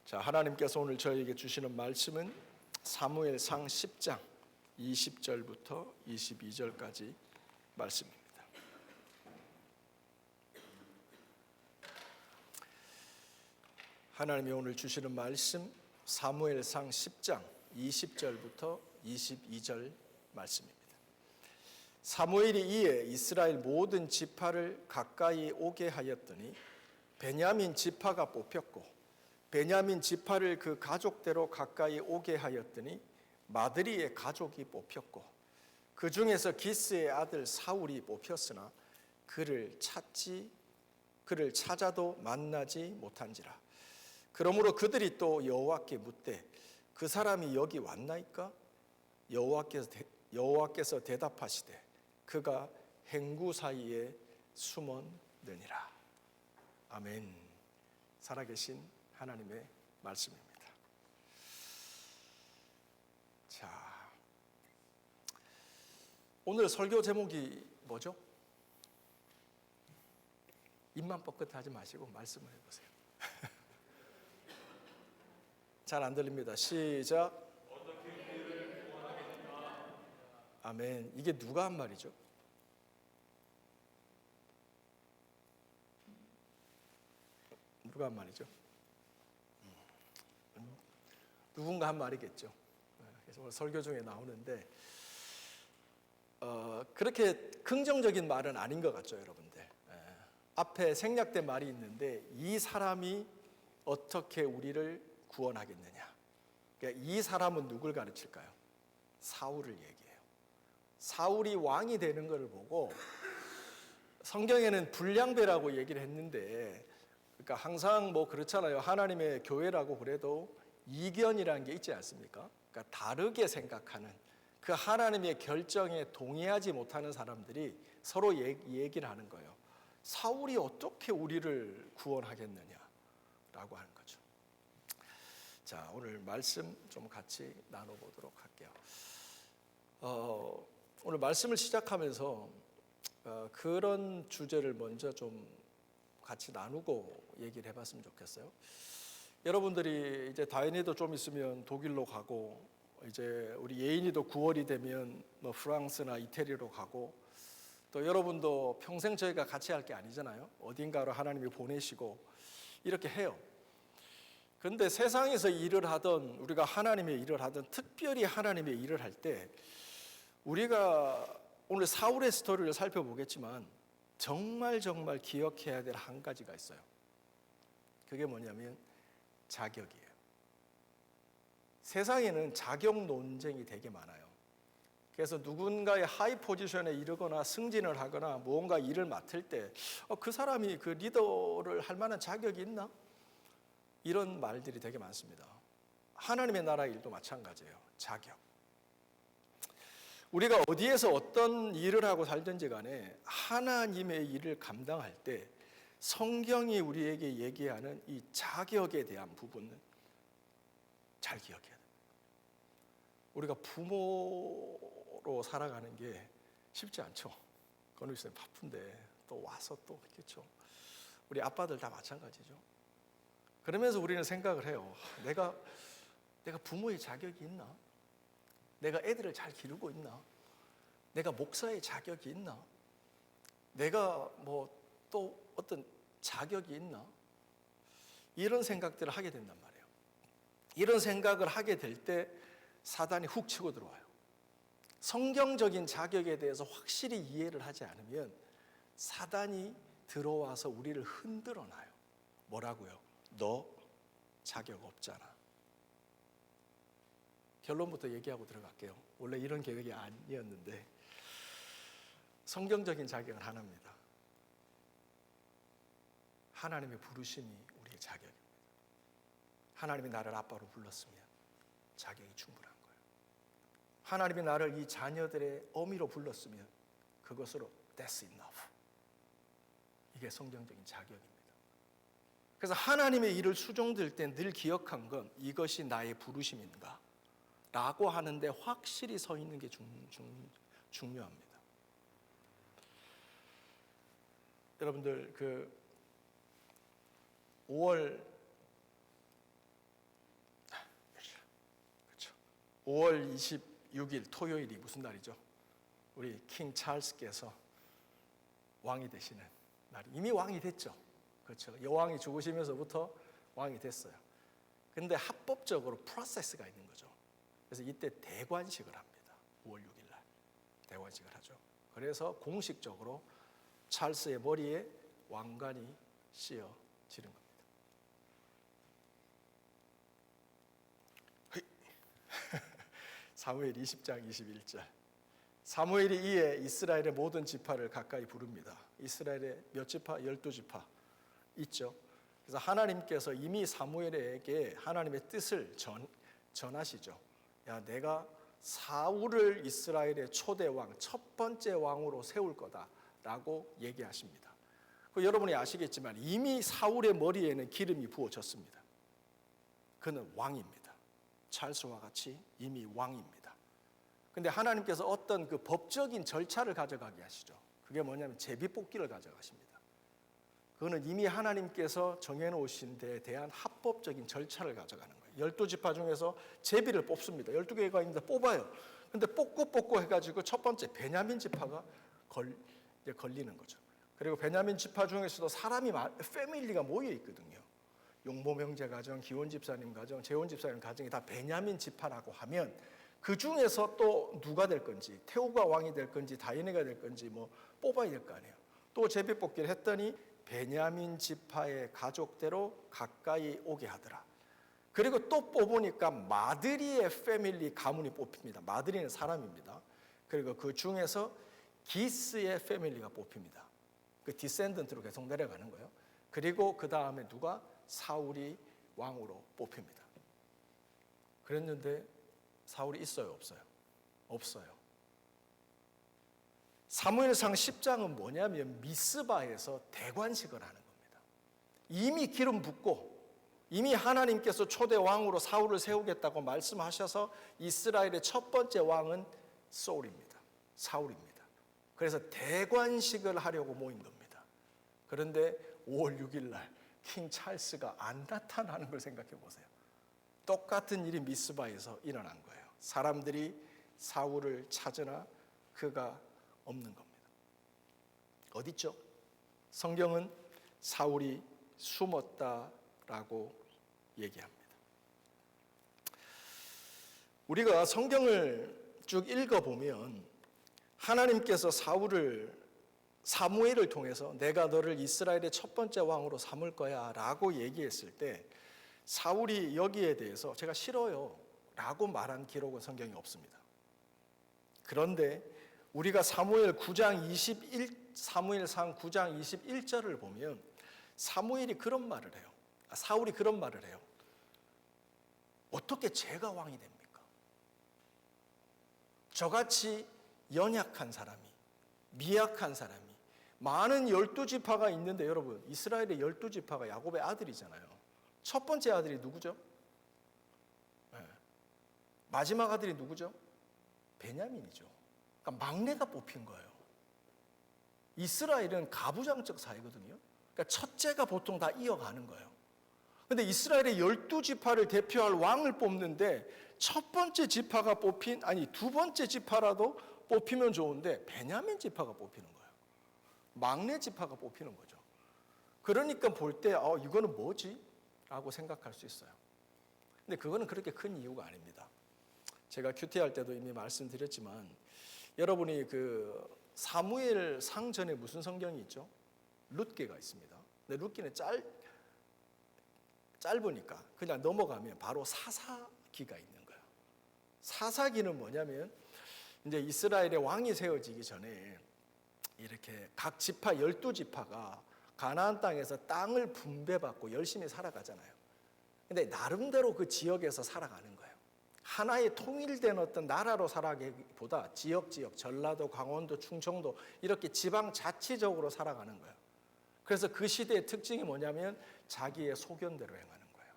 자, 하나님께서 오늘 저에게 주시는 말씀은 사무엘상 10장 20절부터 22절까지 말씀입니다. 하나님이 오늘 주시는 말씀 사무엘상 10장 20절부터 22절 말씀입니다. 사무엘이 이에 이스라엘 모든 지파를 가까이 오게 하였더니 베냐민 지파가 뽑혔고 베냐민 지파를 그 가족대로 가까이 오게 하였더니 마드리의 가족이 뽑혔고 그 중에서 기스의 아들 사울이 뽑혔으나 그를 찾아도 만나지 못한지라. 그러므로 그들이 또 여호와께 묻되 그 사람이 여기 왔나이까? 여호와께서 대답하시되 그가 행구 사이에 숨었느니라. 아멘. 살아계신 하나님의 말씀입니다. 자, 오늘 설교 제목이 뭐죠? 입만 뻐끗하지 마시고 말씀을 해보세요. 잘 안 들립니다. 시작. 아멘. 이게 누가 한 말이죠? 누가 한 말이죠? 누군가 한 말이겠죠. 그래서 오늘 설교 중에 나오는데 그렇게 긍정적인 말은 아닌 것 같죠, 여러분들. 앞에 생략된 말이 있는데 이 사람이 어떻게 우리를 구원하겠느냐. 그러니까 이 사람은 누굴 가르칠까요? 사울을 얘기해요. 사울이 왕이 되는 것을 보고 성경에는 불량배라고 얘기를 했는데, 그러니까 항상 뭐 그렇잖아요. 하나님의 교회라고 그래도 이견이라는 게 있지 않습니까? 그러니까 다르게 생각하는 그 하나님의 결정에 동의하지 못하는 사람들이 서로 얘기를 하는 거예요. 사울이 어떻게 우리를 구원하겠느냐라고 하는 거죠. 자, 오늘 말씀 좀 같이 나눠보도록 할게요. 오늘 말씀을 시작하면서 그런 주제를 먼저 좀 같이 나누고 얘기를 해봤으면 좋겠어요. 여러분들이 이제 다인이도 좀 있으면 독일로 가고, 이제 우리 예인이도 9월이 되면 뭐 프랑스나 이태리로 가고, 또 여러분도 평생 저희가 같이 할 게 아니잖아요. 어딘가로 하나님이 보내시고 이렇게 해요. 그런데 세상에서 일을 하던, 우리가 하나님의 일을 하던, 특별히 하나님의 일을 할 때 우리가 오늘 사울의 스토리를 살펴보겠지만 정말 기억해야 될 한 가지가 있어요. 그게 뭐냐면 자격이에요. 세상에는 자격 논쟁이 되게 많아요. 그래서 누군가의 하이 포지션에 이르거나 승진을 하거나 무언가 일을 맡을 때 그 사람이 그 리더를 할 만한 자격이 있나? 이런 말들이 되게 많습니다. 하나님의 나라 일도 마찬가지예요. 자격. 우리가 어디에서 어떤 일을 하고 살든지 간에 하나님의 일을 감당할 때 성경이 우리에게 얘기하는 이 자격에 대한 부분은 잘 기억해야 됩니다. 우리가 부모로 살아가는 게 쉽지 않죠. 건우쌤 바쁜데 또 와서 또 그렇죠. 우리 아빠들 다 마찬가지죠. 그러면서 우리는 생각을 해요. 내가 부모의 자격이 있나? 내가 애들을 잘 기르고 있나? 내가 목사의 자격이 있나? 내가 뭐 또 어떤 자격이 있나? 이런 생각들을 하게 된단 말이에요. 이런 생각을 하게 될 때 사단이 훅 치고 들어와요. 성경적인 자격에 대해서 확실히 이해를 하지 않으면 사단이 들어와서 우리를 흔들어 놔요. 뭐라고요? 너 자격 없잖아. 결론부터 얘기하고 들어갈게요. 원래 이런 계획이 아니었는데 성경적인 자격은 하나입니다. 하나님의 부르심이 우리의 자격입니다. 하나님이 나를 아빠로 불렀으면 자격이 충분한 거예요. 하나님이 나를 이 자녀들의 어미로 불렀으면 그것으로 that's enough. 이게 성경적인 자격입니다. 그래서 하나님의 일을 수종들 때 늘 기억한 건 이것이 나의 부르심인가 라고 하는데 확실히 서 있는 게 중요합니다. 여러분들 5월 5월 26일 토요일이 무슨 날이죠? 우리 킹 찰스께서 왕이 되시는 날이 이미 왕이 됐죠. 그렇죠. 여왕이 죽으시면서부터 왕이 됐어요. 근데 합법적으로 프로세스가 있는 거죠. 그래서 이때 대관식을 합니다. 5월 6일 날 대관식을 하죠. 그래서 공식적으로 찰스의 머리에 왕관이 씌어지는 겁니다. 사무엘 20장 21절. 사무엘이 이에 이스라엘의 모든 지파를 가까이 부릅니다. 이스라엘의 몇 지파? 12지파 있죠. 그래서 하나님께서 이미 사무엘에게 하나님의 뜻을 전하시죠. 야, 내가 사울을 이스라엘의 초대 왕, 첫 번째 왕으로 세울 거다라고 얘기하십니다. 여러분이 아시겠지만 이미 사울의 머리에는 기름이 부어졌습니다. 그는 왕입니다. 찰스와 같이 이미 왕입니다. 근데 하나님께서 어떤 그 법적인 절차를 가져가게 하시죠. 그게 뭐냐면 제비뽑기를 가져가십니다. 그거는 이미 하나님께서 정해놓으신 데에 대한 합법적인 절차를 가져가는 거예요. 12지파 중에서 제비를 뽑습니다. 12개가 있는데 뽑아요. 근데 뽑고 해가지고 첫 번째 베냐민 지파가 걸리는 거죠. 그리고 베냐민 지파 중에서도 사람이 패밀리가 모여 있거든요. 용모 형제 가정, 기원 집사님 가정, 재원 집사님 가정이 다 베냐민 지파라고 하면 그 중에서 또 누가 될 건지, 태우가 왕이 될 건지, 다이네가 될 건지 뭐 뽑아야 될 거 아니에요. 또 제비뽑기를 했더니 베냐민 지파의 가족대로 가까이 오게 하더라. 그리고 또 뽑으니까 마드리의 패밀리 가문이 뽑힙니다. 마드리는 사람입니다. 그리고 그 중에서 기스의 패밀리가 뽑힙니다. 그 디센던트로 계속 내려가는 거예요. 그리고 그 다음에 누가? 사울이 왕으로 뽑힙니다. 그랬는데 사울이 있어요, 없어요? 없어요. 사무엘상 10장은 뭐냐면 미스바에서 대관식을 하는 겁니다. 이미 기름 붓고 이미 하나님께서 초대 왕으로 사울을 세우겠다고 말씀하셔서 이스라엘의 첫 번째 왕은 사울입니다. 그래서 대관식을 하려고 모인 겁니다. 그런데 5월 6일 날 킹 찰스가 안 나타나는 걸 생각해 보세요. 똑같은 일이 미스바에서 일어난 거예요. 사람들이 사울을 찾으나 그가 없는 겁니다. 어디 있죠? 성경은 사울이 숨었다라고 얘기합니다. 우리가 성경을 쭉 읽어보면 하나님께서 사무엘을 통해서 내가 너를 이스라엘의 첫 번째 왕으로 삼을 거야 라고 얘기했을 때 사울이 여기에 대해서 제가 싫어요 라고 말한 기록은 성경이 없습니다. 그런데 우리가 사무엘상 9장 21절을 보면 사울이 그런 말을 해요. 어떻게 제가 왕이 됩니까? 저같이 연약한 사람이, 미약한 사람이, 많은 12지파가 있는데 여러분, 이스라엘의 12지파가 야곱의 아들이잖아요. 첫 번째 아들이 누구죠? 마지막 아들이 누구죠? 베냐민이죠. 그러니까 막내가 뽑힌 거예요. 이스라엘은 가부장적 사회거든요. 그러니까 첫째가 보통 다 이어가는 거예요. 그런데 이스라엘의 12지파를 대표할 왕을 뽑는데 첫 번째 지파가 두 번째 지파라도 뽑히면 좋은데 베냐민 지파가 뽑히는 거예요. 막내 지파가 뽑히는 거죠. 그러니까 볼 때 이거는 뭐지? 라고 생각할 수 있어요. 근데 그거는 그렇게 큰 이유가 아닙니다. 제가 큐티할 때도 이미 말씀드렸지만 여러분이 그 사무엘 상 전에 무슨 성경이 있죠? 룻기가 있습니다. 근데 룻기는 짧으니까 그냥 넘어가면 바로 사사기가 있는 거예요. 사사기는 뭐냐면 이제 이스라엘의 왕이 세워지기 전에 이렇게 각 지파 12지파가 가나안 땅에서 땅을 분배받고 열심히 살아가잖아요. 근데 나름대로 그 지역에서 살아가는 거예요. 하나의 통일된 어떤 나라로 살아가기보다 지역, 전라도, 강원도, 충청도 이렇게 지방자치적으로 살아가는 거예요. 그래서 그 시대의 특징이 뭐냐면 자기의 소견대로 행하는 거예요.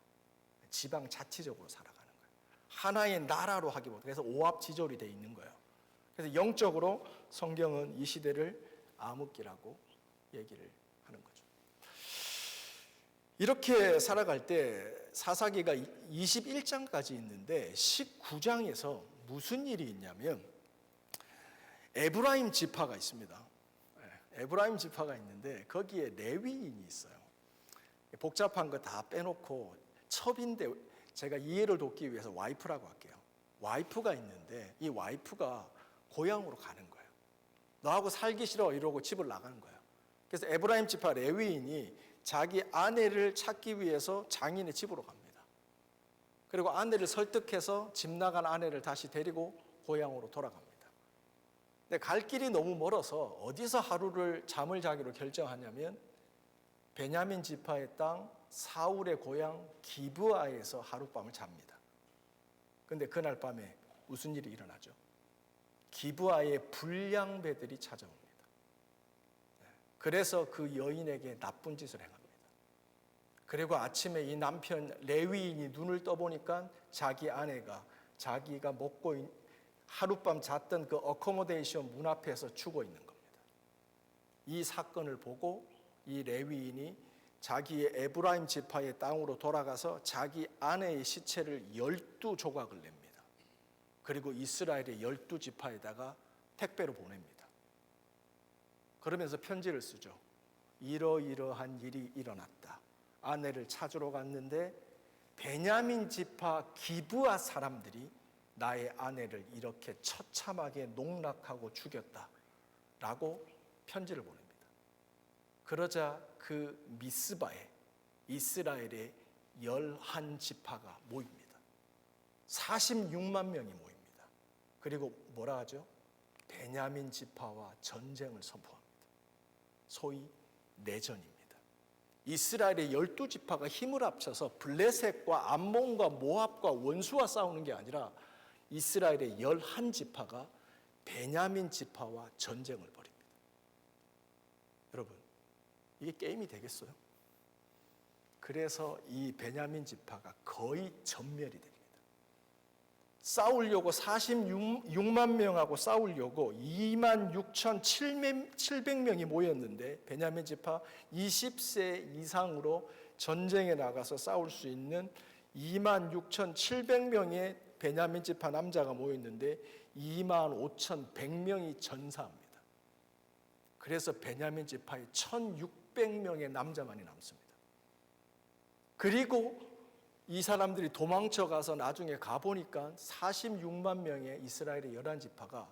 지방자치적으로 살아가는 거예요. 하나의 나라로 하기보다 그래서 오합지졸이 돼 있는 거예요. 그래서 영적으로 성경은 이 시대를 암흑기라고 얘기를 하는 거죠. 이렇게 살아갈 때 사사기가 21장까지 있는데 19장에서 무슨 일이 있냐면 에브라임 지파가 있습니다. 에브라임 지파가 있는데 거기에 레위인이 있어요. 복잡한 거 다 빼놓고 첩인데 제가 이해를 돕기 위해서 와이프라고 할게요. 와이프가 있는데 이 와이프가 고향으로 가는 거예요. 너하고 살기 싫어 이러고 집을 나가는 거예요. 그래서 에브라임 지파 레위인이 자기 아내를 찾기 위해서 장인의 집으로 갑니다. 그리고 아내를 설득해서 집 나간 아내를 다시 데리고 고향으로 돌아갑니다. 근데 갈 길이 너무 멀어서 어디서 하루를 잠을 자기로 결정하냐면 베냐민 지파의 땅 사울의 고향 기브아에서 하룻밤을 잡니다. 근데 그날 밤에 무슨 일이 일어나죠? 기브아에 불량배들이 찾아옵니다. 그래서 그 여인에게 나쁜 짓을 행합니다. 그리고 아침에 이 남편 레위인이 눈을 떠보니까 자기 아내가 자기가 먹고 하룻밤 잤던 그 어코모데이션 문 앞에서 죽어 있는 겁니다. 이 사건을 보고 이 레위인이 자기의 에브라임 지파의 땅으로 돌아가서 자기 아내의 시체를 12조각을 냅니다. 그리고 이스라엘의 12지파에다가 택배로 보냅니다. 그러면서 편지를 쓰죠. 이러이러한 일이 일어났다. 아내를 찾으러 갔는데 베냐민 지파 기브아 사람들이 나의 아내를 이렇게 처참하게 농락하고 죽였다라고 편지를 보냅니다. 그러자 그 미스바에 이스라엘의 11지파가 모입니다. 46만 명이 모입니다. 그리고 뭐라 하죠? 베냐민 지파와 전쟁을 선포합니다. 소위 내전입니다. 이스라엘의 12지파가 힘을 합쳐서 블레셋과 암몬과 모압과 원수와 싸우는 게 아니라 이스라엘의 11지파가 베냐민 지파와 전쟁을 벌입니다. 여러분, 이게 게임이 되겠어요? 그래서 이 베냐민 지파가 거의 전멸이 됩니다. 싸우려고 46만 명하고 싸우려고 26,700명이 모였는데 베냐민 지파 20세 이상으로 전쟁에 나가서 싸울 수 있는 26,700명의 베냐민 지파 남자가 모였는데 25,100명이 전사합니다. 그래서 베냐민 지파에 1,600명의 남자만이 남습니다. 그리고 이 사람들이 도망쳐가서 나중에 가보니까 46만 명의 이스라엘의 11지파가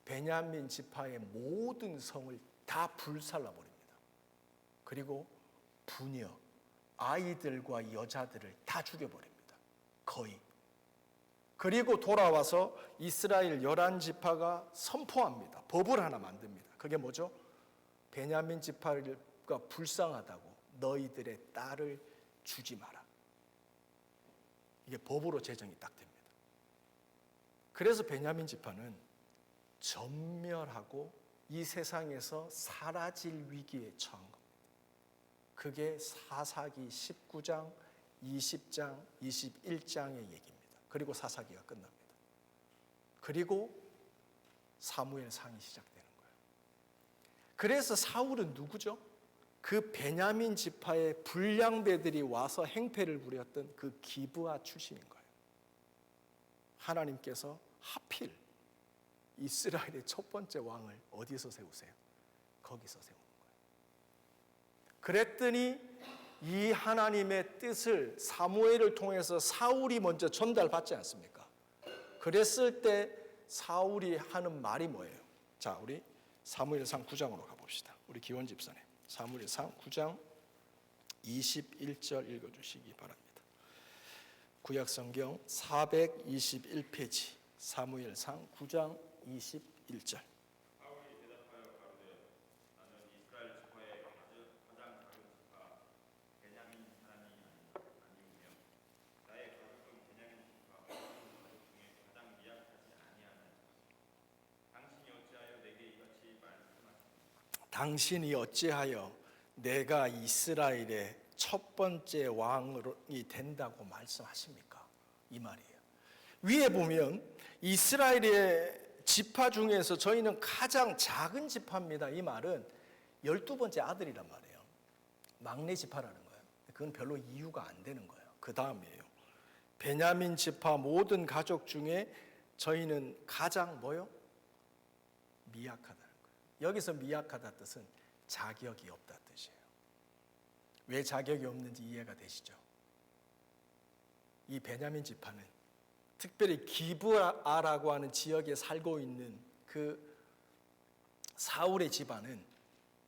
베냐민 지파의 모든 성을 다 불살라버립니다. 그리고 부녀, 아이들과 여자들을 다 죽여버립니다. 거의. 그리고 돌아와서 이스라엘 11지파가 선포합니다. 법을 하나 만듭니다. 그게 뭐죠? 베냐민 지파가 불쌍하다고 너희들의 딸을 주지 마라. 이게 법으로 제정이 딱 됩니다. 그래서 베냐민 지파는 전멸하고 이 세상에서 사라질 위기에 처한 겁니다. 그게 사사기 19장, 20장, 21장의 얘기입니다. 그리고 사사기가 끝납니다. 그리고 사무엘상이 시작되는 거예요. 그래서 사울은 누구죠? 그 베냐민 지파의 불량배들이 와서 행패를 부렸던 그 기브아 출신인 거예요. 하나님께서 하필 이스라엘의 첫 번째 왕을 어디서 세우세요? 거기서 세우는 거예요. 그랬더니 이 하나님의 뜻을 사무엘을 통해서 사울이 먼저 전달받지 않습니까? 그랬을 때 사울이 하는 말이 뭐예요? 자, 우리 사무엘상 9장으로 가봅시다. 우리 기원 집사님. 사무엘상 9장 21절 읽어주시기 바랍니다. 구약성경 421페이지 사무엘상 9장 21절. 사울이 대답하여 가로되 나는 이스라엘 지파의 가장 작은 지파 베냐민 사람이 아니오며 나의 가족은 베냐민 지파 모든 가족 중에 가장 미약하지 아니하나니 당신이 어찌하여 내게 이같이 말씀하시니 당신이 어찌하여 내가 이스라엘의 첫 번째 왕이 된다고 말씀하십니까? 이 말이에요. 위에 보면 이스라엘의 지파 중에서 저희는 가장 작은 지파입니다. 이 말은 12번째 아들이란 말이에요. 막내 지파라는 거예요. 그건 별로 이유가 안 되는 거예요. 그 다음이에요. 베냐민 지파 모든 가족 중에 저희는 가장 뭐요? 미약하다는 거예요. 여기서 미약하다 뜻은 자격이 없다 뜻이에요. 왜 자격이 없는지 이해가 되시죠? 이 베냐민 지파는 특별히 기브아라고 하는 지역에 살고 있는 그 사울의 집안은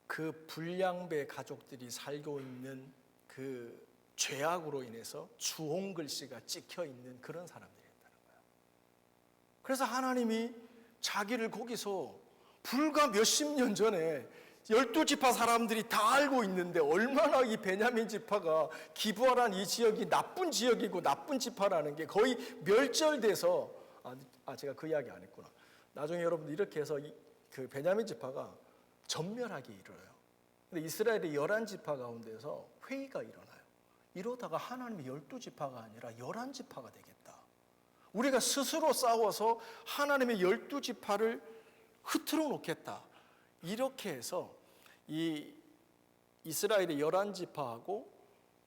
그 불량배 가족들이 살고 있는 그 죄악으로 인해서 주홍 글씨가 찍혀 있는 그런 사람들이었다는 거예요. 그래서 하나님이 자기를 거기서 불과 몇십 년 전에 12지파 사람들이 다 알고 있는데 얼마나 이 베냐민 지파가 기브아란 이 지역이 나쁜 지역이고 나쁜 지파라는 게 거의 멸절돼서 제가 그 이야기 안 했구나. 나중에 여러분 이렇게 해서 그 베냐민 지파가 전멸하게 이르러요. 근데 이스라엘의 11지파 가운데서 회의가 일어나요. 이러다가 하나님이 12지파가 아니라 11지파가 되겠다. 우리가 스스로 싸워서 하나님의 12지파를 흐트러 놓겠다. 이렇게 해서 이 이스라엘의 11지파하고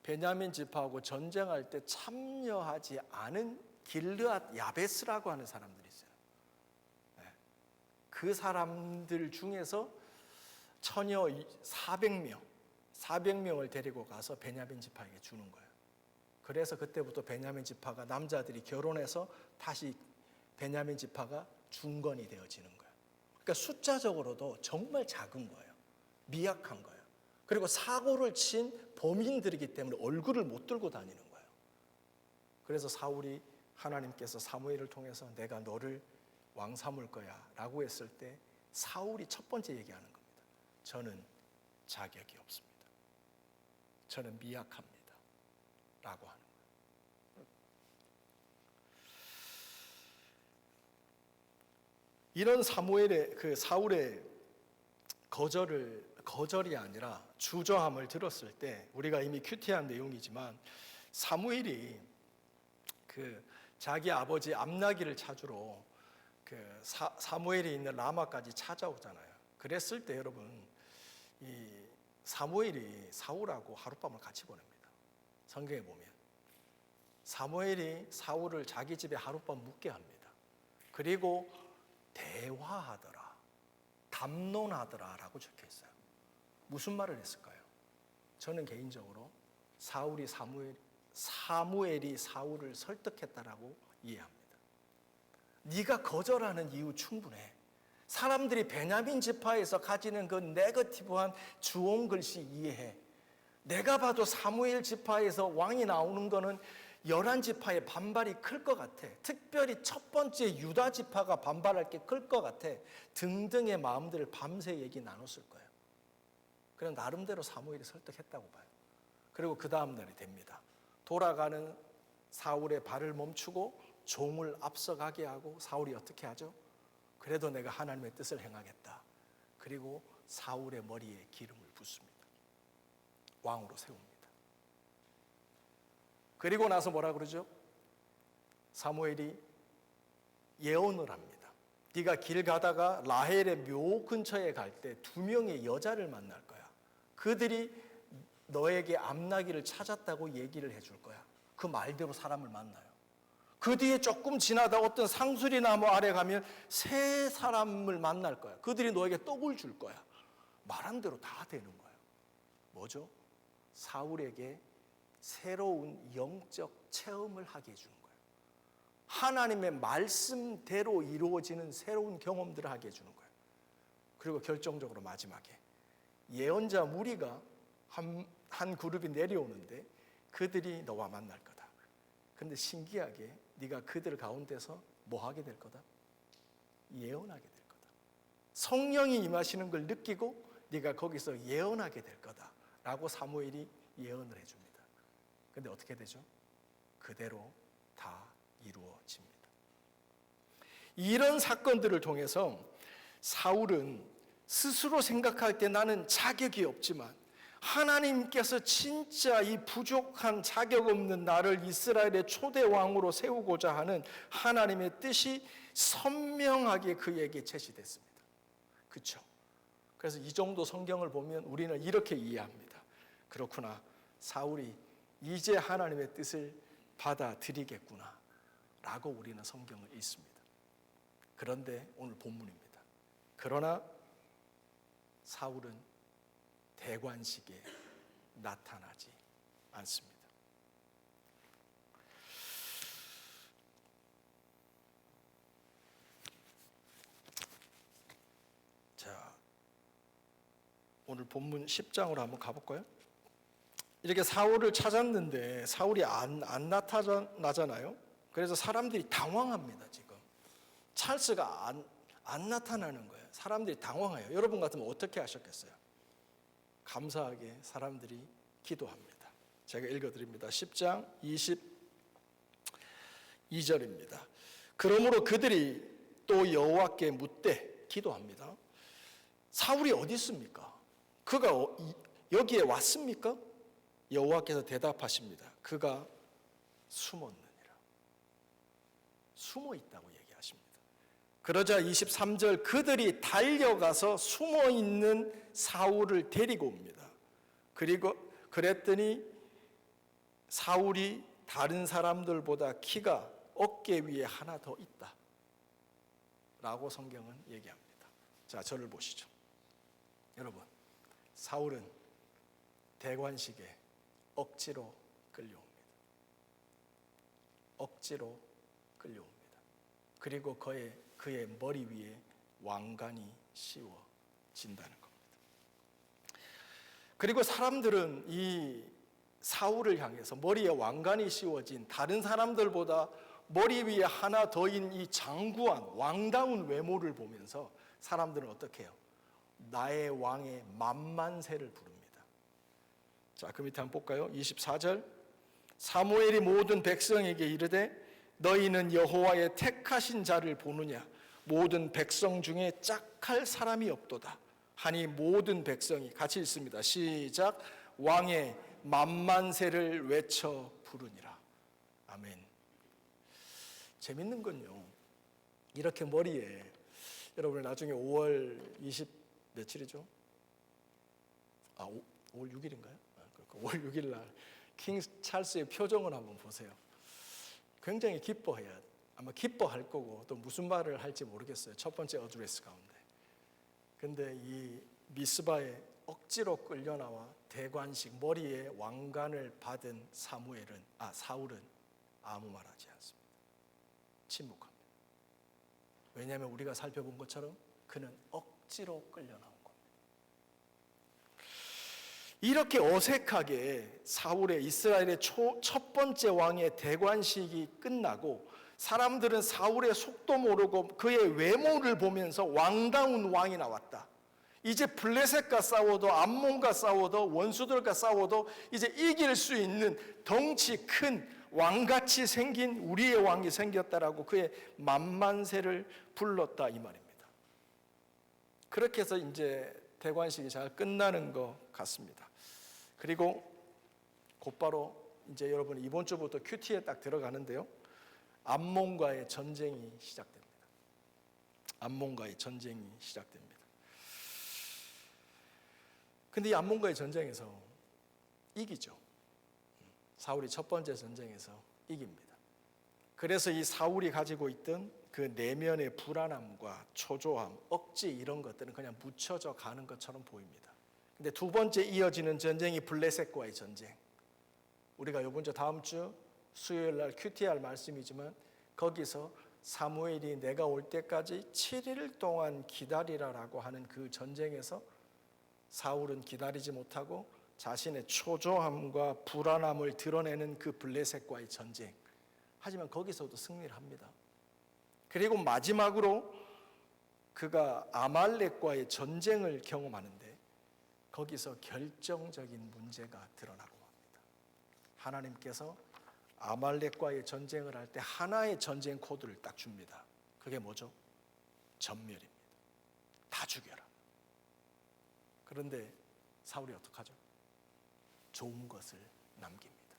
베냐민 지파하고 전쟁할 때 참여하지 않은 길르앗 야베스라고 하는 사람들이 있어요. 그 사람들 중에서 처녀 400명을 데리고 가서 베냐민 지파에게 주는 거예요. 그래서 그때부터 베냐민 지파가 남자들이 결혼해서 다시 베냐민 지파가 중건이 되어지는 거예요. 그러니까 숫자적으로도 정말 작은 거예요. 미약한 거예요. 그리고 사고를 친 범인들이기 때문에 얼굴을 못 들고 다니는 거예요. 그래서 사울이 하나님께서 사무엘을 통해서 내가 너를 왕 삼을 거야 라고 했을 때 사울이 첫 번째 얘기하는 겁니다. 저는 자격이 없습니다. 저는 미약합니다 라고 하는 거예요. 이런 사울의 거절이 아니라 주저함을 들었을 때 우리가 이미 큐티한 내용이지만 사무엘이 자기 아버지 암나기를 찾으러 사무엘이 있는 라마까지 찾아오잖아요. 그랬을 때 여러분 이 사무엘이 사울하고 하룻밤을 같이 보냅니다. 성경에 보면 사무엘이 사울을 자기 집에 하룻밤 묵게 합니다. 그리고 대화하더라, 담론하더라라고 적혀 있어요. 무슨 말을 했을까요? 저는 개인적으로 사무엘이 사울을 설득했다라고 이해합니다. 네가 거절하는 이유 충분해. 사람들이 베냐민 지파에서 가지는 그 네거티브한 주홍 글씨 이해해. 내가 봐도 사무엘 지파에서 왕이 나오는 거는 11지파의 반발이 클 것 같아. 특별히 첫 번째 유다 지파가 반발할 게 클 것 같아. 등등의 마음들을 밤새 얘기 나눴을 거예요. 그냥 나름대로 사무엘이 설득했다고 봐요. 그리고 그 다음 날이 됩니다. 돌아가는 사울의 발을 멈추고 종을 앞서가게 하고 사울이 어떻게 하죠? 그래도 내가 하나님의 뜻을 행하겠다. 그리고 사울의 머리에 기름을 붓습니다. 왕으로 세웁니다. 그리고 나서 뭐라 그러죠? 사무엘이 예언을 합니다. 네가 길 가다가 라헬의 묘 근처에 갈 때 2명의 여자를 만날 거야. 그들이 너에게 암나기를 찾았다고 얘기를 해줄 거야. 그 말대로 사람을 만나요. 그 뒤에 조금 지나다 어떤 상수리 나무 아래 가면 3 사람을 만날 거야. 그들이 너에게 떡을 줄 거야. 말한 대로 다 되는 거예요. 뭐죠? 사울에게 새로운 영적 체험을 하게 해주는 거예요. 하나님의 말씀대로 이루어지는 새로운 경험들을 하게 해주는 거예요. 그리고 결정적으로 마지막에 예언자 무리가 한 그룹이 내려오는데 그들이 너와 만날 거다. 근데 신기하게 네가 그들 가운데서 뭐 하게 될 거다? 예언하게 될 거다. 성령이 임하시는 걸 느끼고 네가 거기서 예언하게 될 거다 라고 사무엘이 예언을 해줍니다. 근데 어떻게 되죠? 그대로 다 이루어집니다. 이런 사건들을 통해서 사울은 스스로 생각할 때 나는 자격이 없지만 하나님께서 진짜 이 부족한 자격 없는 나를 이스라엘의 초대 왕으로 세우고자 하는 하나님의 뜻이 선명하게 그에게 제시됐습니다. 그렇죠? 그래서 이 정도 성경을 보면 우리는 이렇게 이해합니다. 그렇구나. 사울이 이제 하나님의 뜻을 받아들이겠구나 라고 우리는 성경을 읽습니다. 그런데 오늘 본문입니다. 그러나 사울은 대관식에 나타나지 않습니다. 자, 오늘 본문 10장으로 한번 가볼까요? 이렇게 사울을 찾았는데 사울이 안 나타나잖아요. 그래서 사람들이 당황합니다. 지금 찰스가 안 나타나는 거예요. 사람들이 당황해요. 여러분 같으면 어떻게 하셨겠어요? 감사하게 사람들이 기도합니다. 제가 읽어드립니다. 10장 22절입니다. 그러므로 그들이 또 여호와께 묻되 기도합니다. 사울이 어디 있습니까? 그가 여기에 왔습니까? 여호와께서 대답하십니다. 그가 숨었느니라. 숨어 있다고 얘기하십니다. 그러자 23절 그들이 달려가서 숨어 있는 사울을 데리고 옵니다. 그리고 그랬더니 사울이 다른 사람들보다 키가 어깨 위에 하나 더 있다 라고 성경은 얘기합니다. 자, 저를 보시죠. 여러분, 사울은 대관식에 억지로 끌려옵니다. 억지로 끌려옵니다. 그리고 그의 머리 위에 왕관이 씌워진다는 겁니다. 그리고 사람들은 이 사울을 향해서 머리에 왕관이 씌워진 다른 사람들보다 머리 위에 하나 더인 이 장구한 왕다운 외모를 보면서 사람들은 어떻게 해요? 나의 왕의 만만세를 부릅니다. 자, 그 밑에 한번 볼까요? 24절 사무엘이 모든 백성에게 이르되 너희는 여호와의 택하신 자를 보느냐 모든 백성 중에 짝할 사람이 없도다 하니 모든 백성이 같이 읽습니다. 시작. 왕의 만만세를 외쳐 부르니라. 아멘. 재밌는 건요, 이렇게 머리에 여러분 나중에 5월 20 며칠이죠? 5월 6일인가요? 5월 6일 날 킹 찰스의 표정을 한번 보세요. 굉장히 기뻐해요. 아마 기뻐할 거고 또 무슨 말을 할지 모르겠어요. 첫 번째 어드레스 가운데. 근데 이 미스바에 억지로 끌려나와 대관식 머리에 왕관을 받은 사울은 아무 말하지 않습니다. 침묵합니다. 왜냐하면 우리가 살펴본 것처럼 그는 억지로 끌려나온 겁니다. 이렇게 어색하게 사울의 이스라엘의 첫 번째 왕의 대관식이 끝나고 사람들은 사울의 속도 모르고 그의 외모를 보면서 왕다운 왕이 나왔다. 이제 블레셋과 싸워도 암몬과 싸워도 원수들과 싸워도 이제 이길 수 있는 덩치 큰 왕같이 생긴 우리의 왕이 생겼다라고 그의 만만세를 불렀다 이 말입니다. 그렇게 해서 이제 대관식이 잘 끝나는 것 같습니다. 그리고 곧바로 이제 여러분 이번 주부터 큐티에 딱 들어가는데요. 암몬과의 전쟁이 시작됩니다. 암몬과의 전쟁이 시작됩니다. 근데 이 암몬과의 전쟁에서 이기죠. 사울이 첫 번째 전쟁에서 이깁니다. 그래서 이 사울이 가지고 있던 그 내면의 불안함과 초조함, 억지 이런 것들은 그냥 묻혀져 가는 것처럼 보입니다. 근데 두 번째 이어지는 전쟁이 블레셋과의 전쟁. 우리가 이번 주 다음 주 수요일 날 큐티할 말씀이지만 거기서 사무엘이 내가 올 때까지 7일 동안 기다리라라고 하는 그 전쟁에서 사울은 기다리지 못하고 자신의 초조함과 불안함을 드러내는 그 블레셋과의 전쟁. 하지만 거기서도 승리를 합니다. 그리고 마지막으로 그가 아말렉과의 전쟁을 경험하는데 거기서 결정적인 문제가 드러나고 맙니다. 하나님께서 아말렉과의 전쟁을 할 때 하나의 전쟁 코드를 딱 줍니다. 그게 뭐죠? 전멸입니다. 다 죽여라. 그런데 사울이 어떡하죠? 좋은 것을 남깁니다.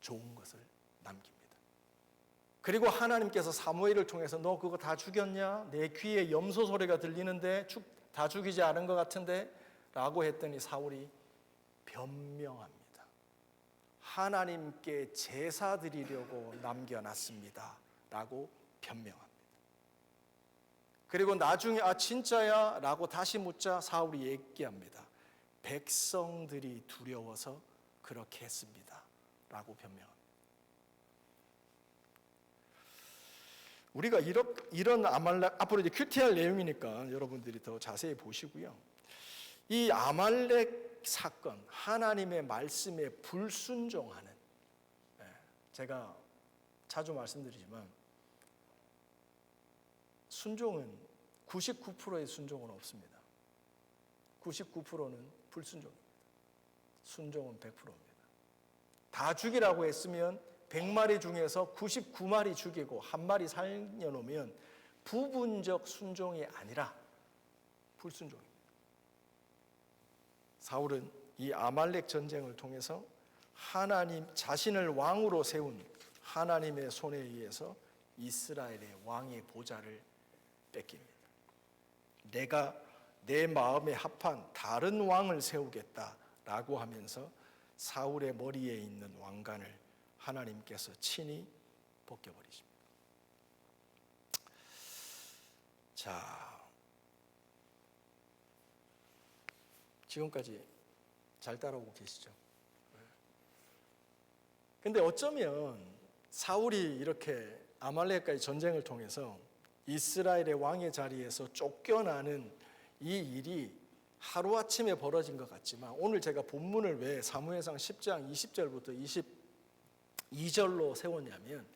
좋은 것을 남깁니다. 그리고 하나님께서 사무엘을 통해서 너 그거 다 죽였냐? 내 귀에 염소 소리가 들리는데 다 죽이지 않은 것 같은데? 라고 했더니 사울이 변명합니다. 하나님께 제사 드리려고 남겨놨습니다 라고 변명합니다. 그리고 나중에 진짜야? 라고 다시 묻자 사울이 얘기합니다. 백성들이 두려워서 그렇게 했습니다 라고 변명합니다. 우리가 이런 아말렉, 앞으로 이제 큐티할 내용이니까 여러분들이 더 자세히 보시고요. 이 아말렉 사건, 하나님의 말씀에 불순종하는, 제가 자주 말씀드리지만 순종은 99%의 순종은 없습니다. 99%는 불순종입니다. 순종은 100%입니다. 다 죽이라고 했으면 100마리 중에서 99마리 죽이고 한 마리 살려놓으면 부분적 순종이 아니라 불순종입니다. 사울은 이 아말렉 전쟁을 통해서 하나님 자신을 왕으로 세운 하나님의 손에 의해서 이스라엘의 왕의 보좌를 뺏깁니다. 내가 내 마음에 합한 다른 왕을 세우겠다라고 하면서 사울의 머리에 있는 왕관을 하나님께서 친히 벗겨버리십니다. 자, 지금까지 잘 따라오고 계시죠? 근데 어쩌면 사울이 이렇게 아말렉과의 전쟁을 통해서 이스라엘의 왕의 자리에서 쫓겨나는 이 일이 하루아침에 벌어진 것 같지만, 오늘 제가 본문을 왜 사무엘상 10장 20절부터 22절로 세웠냐면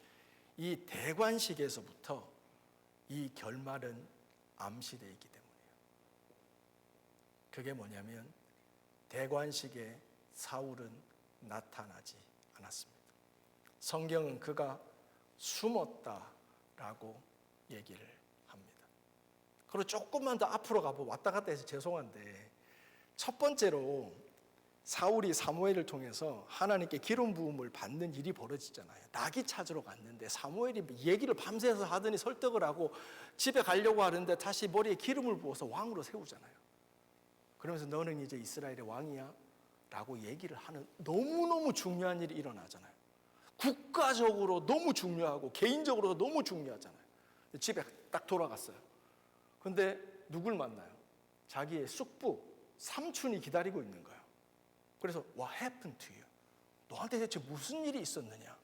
이 대관식에서부터 이 결말은 암시되어 있기 때문이에요. 그게 뭐냐면 대관식에 사울은 나타나지 않았습니다. 성경은 그가 숨었다라고 얘기를 합니다. 그리고 조금만 더 앞으로 가보, 왔다 갔다 해서 죄송한데, 첫 번째로 사울이 사무엘을 통해서 하나님께 기름 부음을 받는 일이 벌어지잖아요. 나귀 찾으러 갔는데 사무엘이 얘기를 밤새서 하더니 설득을 하고 집에 가려고 하는데 다시 머리에 기름을 부어서 왕으로 세우잖아요. 그러면서 너는 이제 이스라엘의 왕이야 라고 얘기를 하는 너무너무 중요한 일이 일어나잖아요. 국가적으로 너무 중요하고 개인적으로도 너무 중요하잖아요. 집에 딱 돌아갔어요. 근데 누굴 만나요? 자기의 숙부, 삼촌이 기다리고 있는 거예요. 그래서 What happened to you? 너한테 대체 무슨 일이 있었느냐?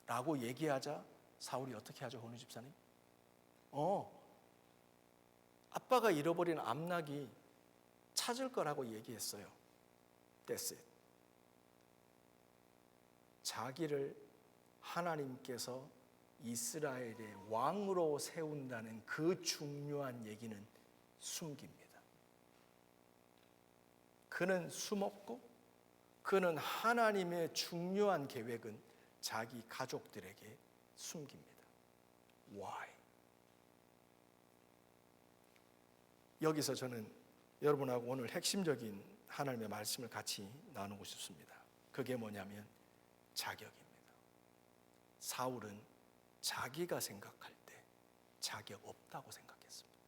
라고 얘기하자 사울이 어떻게 하죠, 권우 집사님? 아빠가 잃어버린 암낙이 찾을 거라고 얘기했어요. That's it. 자기를 하나님께서 이스라엘의 왕으로 세운다는 그 중요한 얘기는 숨깁니다. 그는 숨었고 그는 하나님의 중요한 계획은 자기 가족들에게 숨깁니다. Why? 여기서 저는 여러분하고 오늘 핵심적인 하나님의 말씀을 같이 나누고 싶습니다. 그게 뭐냐면 자격입니다. 사울은 자기가 생각할 때 자격 없다고 생각했습니다.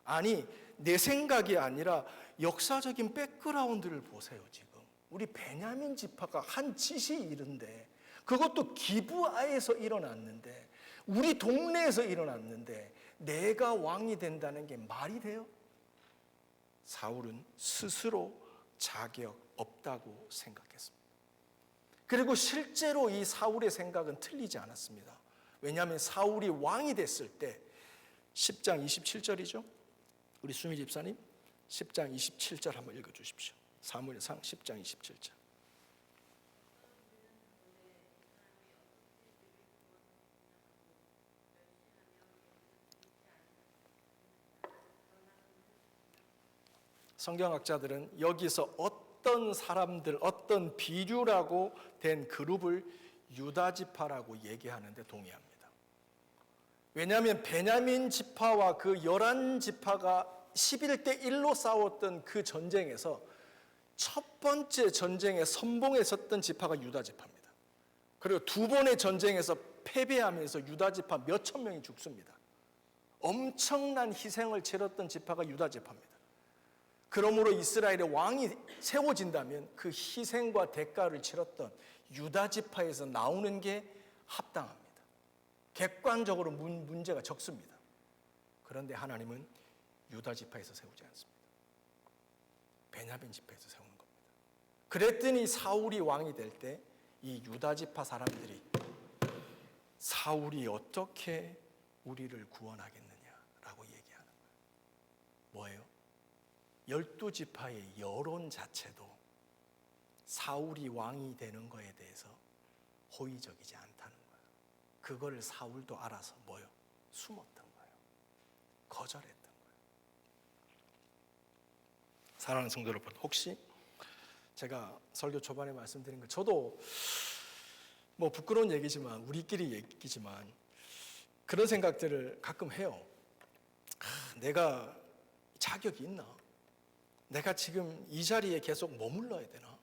아니, 내 생각이 아니라 역사적인 백그라운드를 보세요. 지금 우리 베냐민 지파가 한 짓이 이른데, 그것도 기브아에서 일어났는데, 우리 동네에서 일어났는데 내가 왕이 된다는 게 말이 돼요? 사울은 스스로 자격 없다고 생각했습니다. 그리고 실제로 이 사울의 생각은 틀리지 않았습니다. 왜냐하면 사울이 왕이 됐을 때 10장 27절이죠. 우리 수미 집사님 10장 27절 한번 읽어주십시오. 사무엘상 10장 27절. 성경학자들은 여기서 어떤 사람들, 어떤 비류라고 된 그룹을 유다 지파라고 얘기하는데 동의합니다. 왜냐하면 베냐민 지파와 그 11지파가 11대 1로 싸웠던 그 전쟁에서 첫 번째 전쟁에 선봉에 섰던 지파가 유다 지파입니다. 그리고 두 번의 전쟁에서 패배하면서 유다 지파 몇천 명이 죽습니다. 엄청난 희생을 치렀던 지파가 유다 지파입니다. 그러므로 이스라엘의 왕이 세워진다면 그 희생과 대가를 치렀던 유다 지파에서 나오는 게 합당합니다. 객관적으로 문제가 적습니다. 그런데 하나님은 유다 지파에서 세우지 않습니다. 베냐민 지파에서 세우는 겁니다. 그랬더니 사울이 왕이 될 때 이 유다 지파 사람들이 사울이 어떻게 우리를 구원하겠느냐라고 얘기하는 거예요. 뭐예요? 12지파의 여론 자체도 사울이 왕이 되는 거에 대해서 호의적이지 않다는 거예요. 그걸 사울도 알아서 뭐요? 숨었던 거예요. 거절했던 거예요. 사랑하는 성도 여러분, 혹시 제가 설교 초반에 말씀드린 거, 저도 뭐 부끄러운 얘기지만, 우리끼리 얘기지만 그런 생각들을 가끔 해요. 내가 자격이 있나? 내가 지금 이 자리에 계속 머물러야 되나?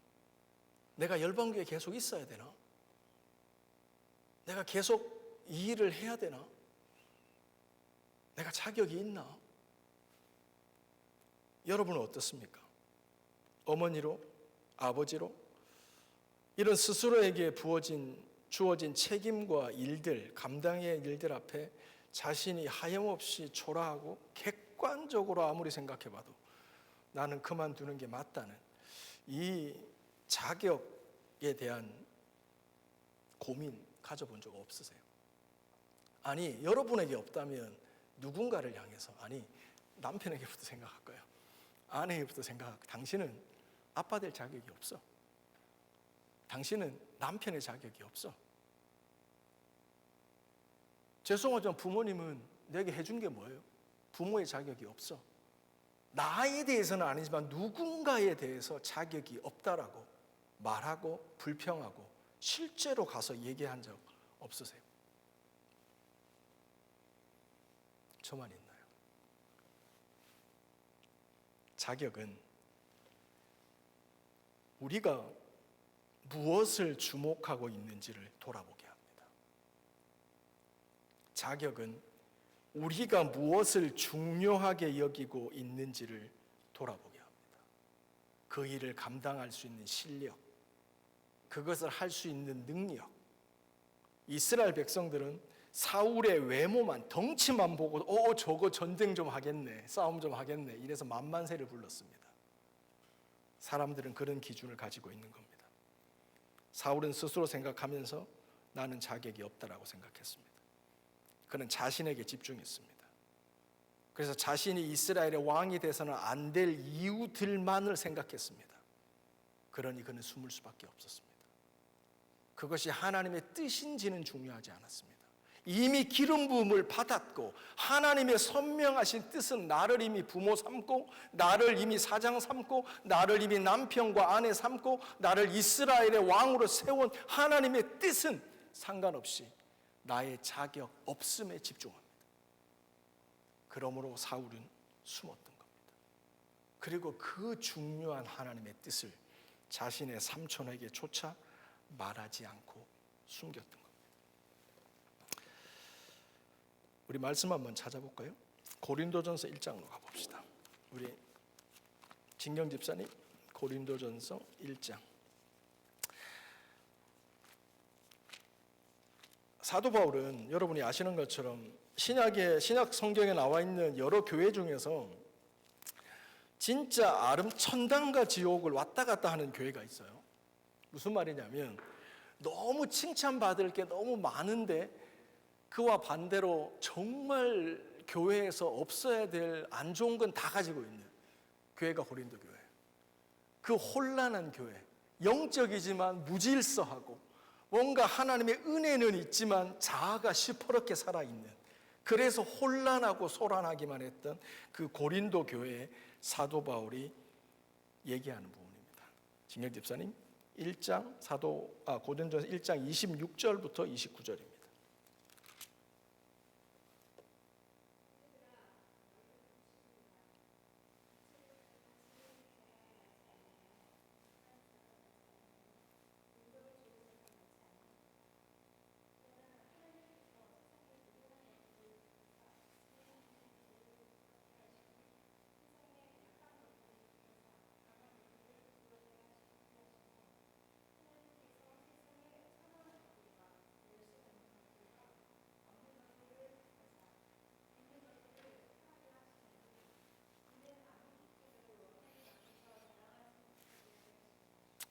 내가 열방교회에 계속 있어야 되나? 내가 계속 이 일을 해야 되나? 내가 자격이 있나? 여러분은 어떻습니까? 어머니로, 아버지로 이런 스스로에게 주어진 책임과 일들, 감당의 일들 앞에 자신이 하염없이 초라하고 객관적으로 아무리 생각해봐도 나는 그만두는 게 맞다는 이 자격에 대한 고민 가져본 적 없으세요? 아니, 여러분에게 없다면 누군가를 향해서, 아니, 남편에게부터 생각할 거예요. 아내에게부터 생각할 거예요. 당신은 아빠 될 자격이 없어. 당신은 남편의 자격이 없어. 죄송하지만 부모님은 내게 해준 게 뭐예요? 부모의 자격이 없어. 나에 대해서는 아니지만 누군가에 대해서 자격이 없다라고 말하고 불평하고 실제로 가서 얘기한 적 없으세요? 저만 있나요? 자격은 우리가 무엇을 주목하고 있는지를 돌아보게 합니다. 자격은 우리가 무엇을 중요하게 여기고 있는지를 돌아보게 합니다. 그 일을 감당할 수 있는 실력, 그것을 할 수 있는 능력. 이스라엘 백성들은 사울의 외모만, 덩치만 보고 저거 전쟁 좀 하겠네, 싸움 좀 하겠네, 이래서 만만세를 불렀습니다. 사람들은 그런 기준을 가지고 있는 겁니다. 사울은 스스로 생각하면서 나는 자격이 없다라고 생각했습니다. 그는 자신에게 집중했습니다. 그래서 자신이 이스라엘의 왕이 돼서는 안 될 이유들만을 생각했습니다. 그러니 그는 숨을 수밖에 없었습니다. 그것이 하나님의 뜻인지는 중요하지 않았습니다. 이미 기름 부음을 받았고 하나님의 선명하신 뜻은 나를 이미 부모 삼고 나를 이미 사장 삼고 나를 이미 남편과 아내 삼고 나를 이스라엘의 왕으로 세운 하나님의 뜻은 상관없이 나의 자격 없음에 집중합니다. 그러므로 사울은 숨었던 겁니다. 그리고 그 중요한 하나님의 뜻을 자신의 삼촌에게 조차 말하지 않고 숨겼던 겁니다. 우리 말씀 한번 찾아볼까요? 고린도전서 1장으로 가봅시다. 우리 진경 집사님, 고린도전서 1장. 사도 바울은 여러분이 아시는 것처럼 신약 성경에 나와 있는 여러 교회 중에서 진짜 천당과 지옥을 왔다 갔다 하는 교회가 있어요. 무슨 말이냐면 너무 칭찬받을 게 너무 많은데 그와 반대로 정말 교회에서 없어야 될 안 좋은 건 다 가지고 있는 교회가 고린도 교회. 그 혼란한 교회, 영적이지만 무질서하고 뭔가 하나님의 은혜는 있지만 자아가 시퍼렇게 살아있는, 그래서 혼란하고 소란하기만 했던 그 고린도 교회에 사도 바울이 얘기하는 부분입니다. 진경 집사님 1장 고린도전서 1장 26절부터 29절입니다.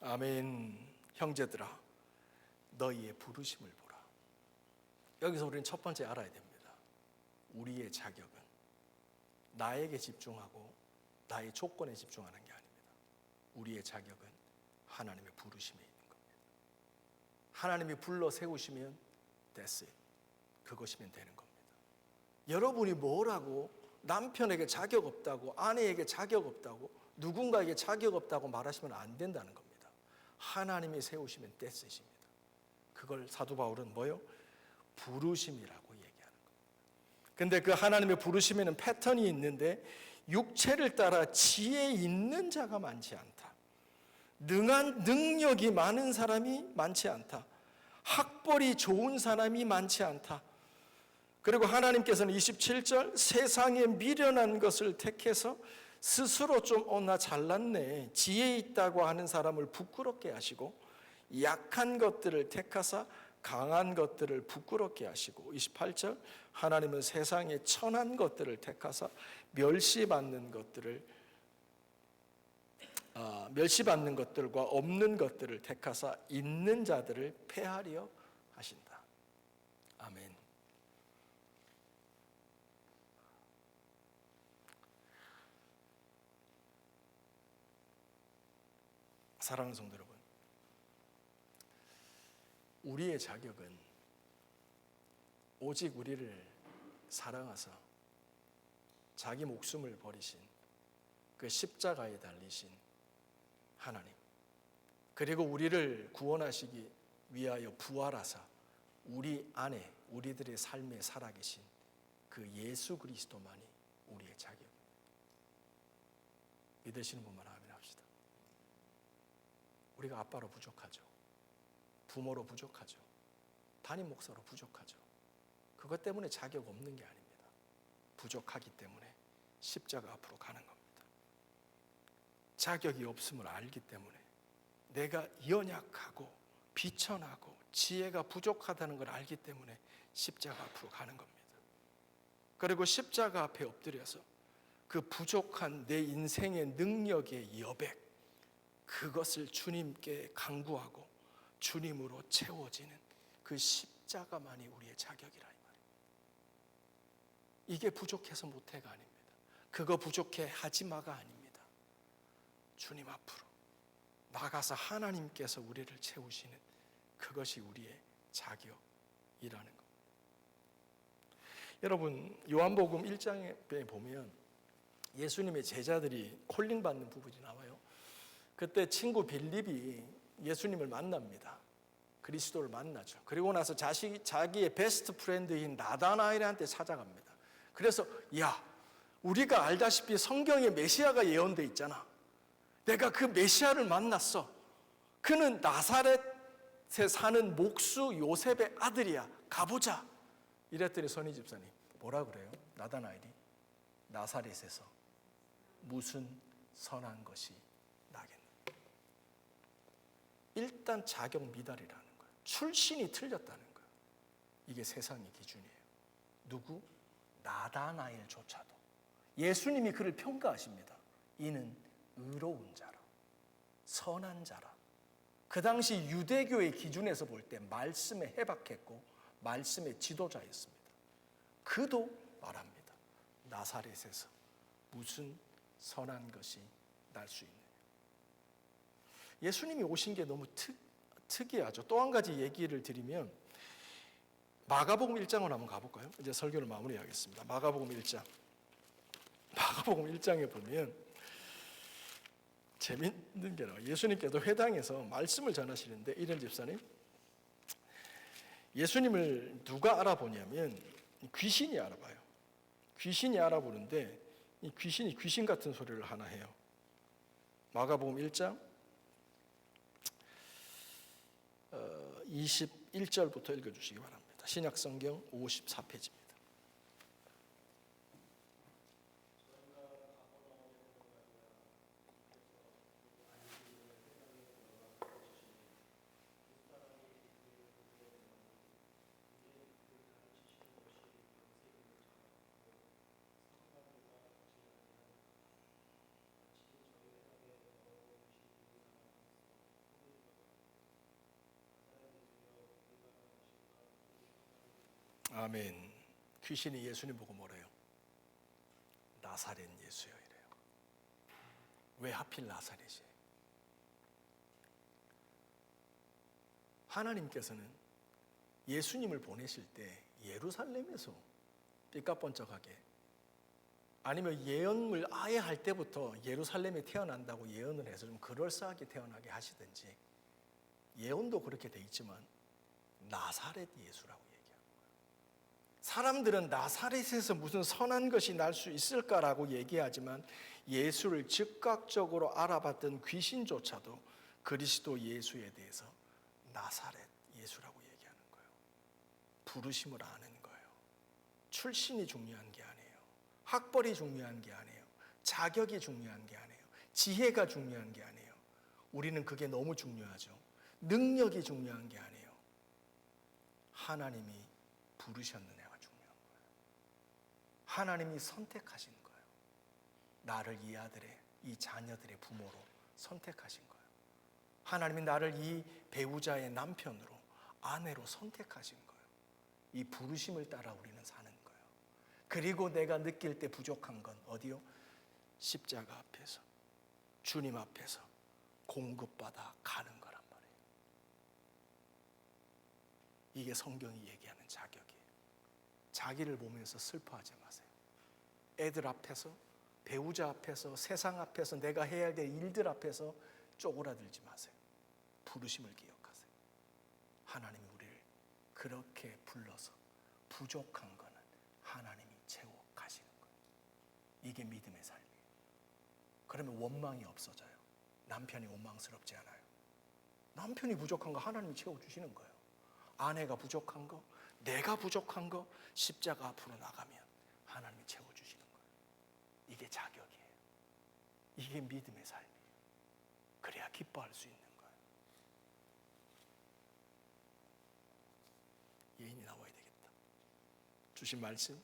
아멘. 형제들아, 너희의 부르심을 보라. 여기서 우리는 첫 번째 알아야 됩니다. 우리의 자격은 나에게 집중하고 나의 조건에 집중하는 게 아닙니다. 우리의 자격은 하나님의 부르심에 있는 겁니다. 하나님이 불러 세우시면 that's it. 그것이면 되는 겁니다. 여러분이 뭐라고 남편에게 자격 없다고, 아내에게 자격 없다고, 누군가에게 자격 없다고 말하시면 안 된다는 겁니다. 하나님이 세우시면 that's it입니다. 그걸 사도 바울은 뭐요? 부르심이라고 얘기하는 겁니다. 근데 그 하나님의 부르심에는 패턴이 있는데 육체를 따라 지혜 있는 자가 많지 않다. 능한 능력이 많은 사람이 많지 않다. 학벌이 좋은 사람이 많지 않다. 그리고 하나님께서는 27절 세상에 미련한 것을 택해서 스스로 좀 나 잘났네 지혜 있다고 하는 사람을 부끄럽게 하시고 약한 것들을 택하사 강한 것들을 부끄럽게 하시고 28절 하나님은 세상에 천한 것들을 택하사 멸시받는 것들과 없는 것들을 택하사 있는 자들을 폐하려 하신다. 아멘. 사랑하는 성도 여러분, 우리의 자격은 오직 우리를 사랑하사 자기 목숨을 버리신 그 십자가에 달리신 하나님, 그리고 우리를 구원하시기 위하여 부활하사 우리 안에 우리들의 삶에 살아계신 그 예수 그리스도만이 우리의 자격입니다. 믿으시는 분만 아멘 합시다. 우리가 아빠로 부족하죠. 부모로 부족하죠. 담임 목사로 부족하죠. 그것 때문에 자격 없는 게 아닙니다. 부족하기 때문에 십자가 앞으로 가는 겁니다. 자격이 없음을 알기 때문에 내가 연약하고 비천하고 지혜가 부족하다는 걸 알기 때문에 십자가 앞으로 가는 겁니다. 그리고 십자가 앞에 엎드려서 그 부족한 내 인생의 능력의 여백, 그것을 주님께 간구하고 주님으로 채워지는 그 십자가만이 우리의 자격이라 이 말이에요. 이게 부족해서 못해가 아닙니다. 그거 부족해 하지마가 아닙니다. 주님 앞으로 나가서 하나님께서 우리를 채우시는 그것이 우리의 자격이라는 것. 여러분, 요한복음 1장에 보면 예수님의 제자들이 콜링 받는 부분이 나와요. 그때 친구 빌립이 예수님을 만납니다. 그리스도를 만나죠. 그리고 나서 자기의 베스트 프렌드인 나다나엘한테 찾아갑니다. 그래서 야, 우리가 알다시피 성경에 메시아가 예언돼 있잖아. 내가 그 메시아를 만났어. 그는 나사렛에 사는 목수 요셉의 아들이야. 가보자. 이랬더니 선희 집사님 뭐라 그래요? 나다나엘이 나사렛에서 무슨 선한 것이 나겠나. 일단 자격 미달이라는 거예요. 출신이 틀렸다는 거예요. 이게 세상의 기준이에요. 누구? 나다나엘조차도 예수님이 그를 평가하십니다. 이는 의로운 자라, 선한 자라. 그 당시 유대교의 기준에서 볼 때 말씀에 해박했고 말씀의 지도자였습니다. 그도 말합니다. 나사렛에서 무슨 선한 것이 날 수 있느냐. 예수님이 오신 게 너무 특이하죠. 또 한 가지 얘기를 드리면 마가복음 1장으로 한번 가볼까요? 이제 설교를 마무리하겠습니다. 마가복음 1장. 마가복음 1장에 보면 재밌는 게 나와요. 예수님께도 회당에서 말씀을 전하시는데 이런 집사님, 예수님을 누가 알아보냐면 귀신이 알아봐요. 귀신이 알아보는데 이 귀신이 귀신 같은 소리를 하나 해요. 마가복음 1장 21절부터 읽어주시기 바랍니다. 신약성경 54페이지입니다. 아멘. 귀신이 예수님 보고 뭐래요? 나사렛 예수여 이래요. 왜 하필 나사렛이에요? 하나님께서는 예수님을 보내실 때 예루살렘에서 삐까뻔쩍하게, 아니면 예언을 아예 할 때부터 예루살렘에 태어난다고 예언을 해서 좀 그럴싸하게 태어나게 하시든지, 예언도 그렇게 돼 있지만 나사렛 예수라고 얘기하는 거예요. 사람들은 나사렛에서 무슨 선한 것이 날 수 있을까라고 얘기하지만 예수를 즉각적으로 알아봤던 귀신조차도 그리스도 예수에 대해서 나사렛 예수라고 얘기하는 거예요. 부르심을 아는 거예요. 출신이 중요한 게 아니에요. 학벌이 중요한 게 아니에요. 자격이 중요한 게 아니에요. 지혜가 중요한 게 아니에요. 우리는 그게 너무 중요하죠. 능력이 중요한 게 아니에요. 하나님이 부르셨느냐가 중요한 거예요. 하나님이 선택하신 거예요. 나를 이 아들의, 이 자녀들의 부모로 선택하신 거예요. 하나님이 나를 이 배우자의 남편으로, 아내로 선택하신 거예요. 이 부르심을 따라 우리는 사는 거예요. 그리고 내가 느낄 때 부족한 건 어디요? 십자가 앞에서, 주님 앞에서 공급받아 가는 거란 말이에요. 이게 성경이 얘기하는 자격이에요. 자기를 보면서 슬퍼하지 마세요. 애들 앞에서, 배우자 앞에서, 세상 앞에서, 내가 해야 될 일들 앞에서 쪼그라들지 마세요. 부르심을 기억하세요. 하나님이 우리를 그렇게 불러서 부족한 거는 하나님이 채워 가시는 거예요. 이게 믿음의 삶이에요. 그러면 원망이 없어져요. 남편이 원망스럽지 않아요. 남편이 부족한 거 하나님이 채워주시는 거예요. 아내가 부족한 거, 내가 부족한 거 십자가 앞으로 나가면 하나님이 채워주시는 거예요. 이게 자격이에요. 이게 믿음의 삶이에요. 그래야 기뻐할 수 있는 거예요. 예인이 나와야 되겠다. 주신 말씀